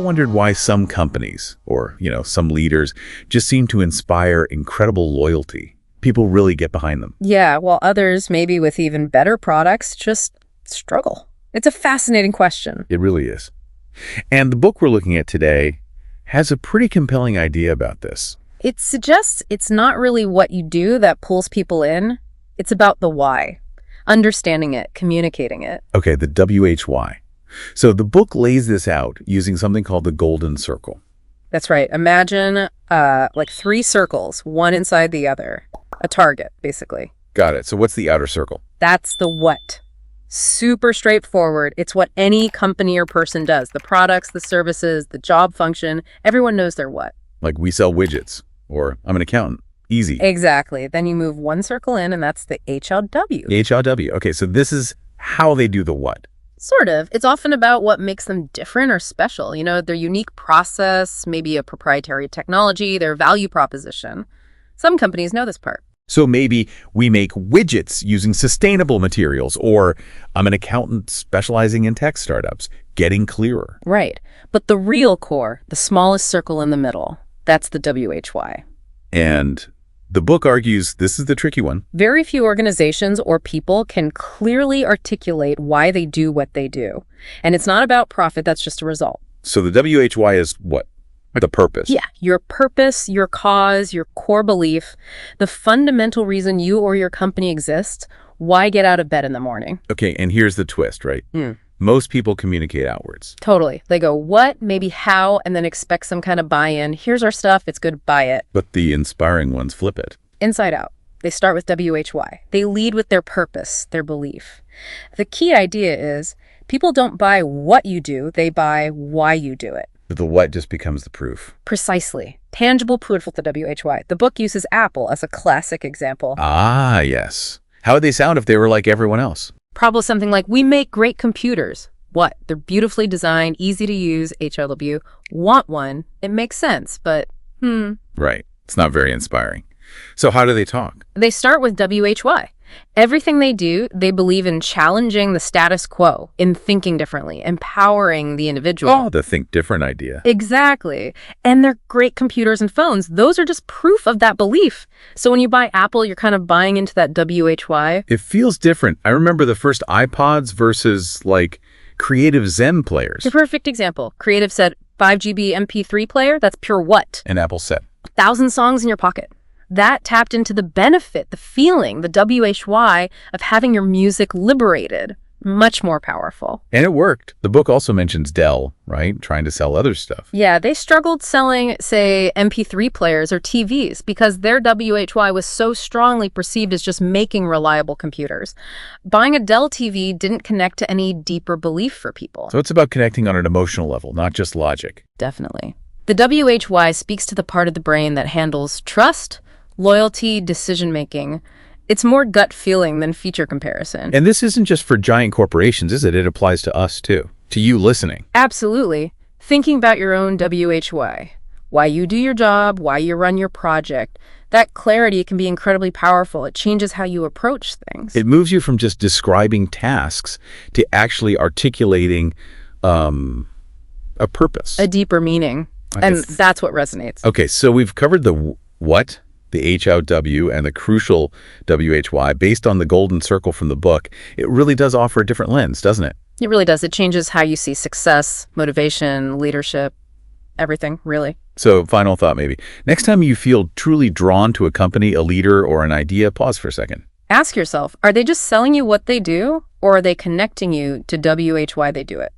wondered why some companies, or, some leaders, just seem to inspire incredible loyalty. People really get behind them. Yeah, while others, maybe with even better products, just struggle. It's a fascinating question. It really is. And the book we're looking at today has a pretty compelling idea about this. It suggests it's not really what you do that pulls people in. It's about the why. Understanding it, communicating it. Okay, the WHY. So the book lays this out using something called the golden circle. That's right. Imagine like 3 circles, one inside the other. A target, basically. Got it. So what's the outer circle? That's the what. Super straightforward. It's what any company or person does. The products, the services, the job function. Everyone knows their what. Like we sell widgets, or I'm an accountant. Easy. Exactly. Then you move one circle in, and that's the HLW. The HLW. Okay, so this is how they do the what. Sort of. It's often about what makes them different or special. Their unique process, maybe a proprietary technology, their value proposition. Some companies know this part. So maybe we make widgets using sustainable materials, or I'm an accountant specializing in tech startups, getting clearer. Right. But the real core, the smallest circle in the middle, that's the WHY. And the book argues this is the tricky one. Very few organizations or people can clearly articulate why they do what they do. And it's not about profit, that's just a result. So the WHY is what? The purpose. Yeah, your purpose, your cause, your core belief, the fundamental reason you or your company exists, why get out of bed in the morning. Okay, and here's the twist, right? Most people communicate outwards. Totally. They go, what, maybe how, and then expect some kind of buy-in. Here's our stuff, it's good, buy it. But the inspiring ones flip it. Inside out. They start with WHY. They lead with their purpose, their belief. The key idea is people don't buy what you do, they buy why you do it. But the what just becomes the proof. Precisely. Tangible proof with the WHY. The book uses Apple as a classic example. Ah, yes. How would they sound if they were like everyone else? Probably something like, we make great computers. What? They're beautifully designed, easy to use, HLW. Want one? It makes sense, but Right. It's not very inspiring. So how do they talk? They start with WHY. Everything they do, they believe in challenging the status quo, in thinking differently, empowering the individual. Oh, the think different idea. Exactly. And they're great computers and phones. Those are just proof of that belief. So when you buy Apple, you're kind of buying into that WHY. It feels different. I remember the first iPods versus like Creative Zen players. The perfect example. Creative said 5 GB MP3 player, that's pure what? And Apple said 1,000 songs in your pocket. That tapped into the benefit, the feeling, the WHY of having your music liberated. Much more powerful. And it worked. The book also mentions Dell, right? Trying to sell other stuff. Yeah, they struggled selling, say, MP3 players or TVs because their WHY was so strongly perceived as just making reliable computers. Buying a Dell TV didn't connect to any deeper belief for people. So it's about connecting on an emotional level, not just logic. Definitely. The WHY speaks to the part of the brain that handles trust, loyalty, decision-making. It's more gut feeling than feature comparison. And this isn't just for giant corporations, is it? It applies to us, too. To you listening. Absolutely. Thinking about your own WHY. Why you do your job, why you run your project. That clarity can be incredibly powerful. It changes how you approach things. It moves you from just describing tasks to actually articulating a purpose. A deeper meaning. And that's what resonates. Okay, so we've covered the what, the HLW, and the crucial WHY based on the golden circle from the book. It really does offer a different lens, doesn't it? It really does. It changes how you see success, motivation, leadership, everything, really. So, final thought maybe. Next time you feel truly drawn to a company, a leader, or an idea, pause for a second. Ask yourself, are they just selling you what they do, or are they connecting you to WHY they do it?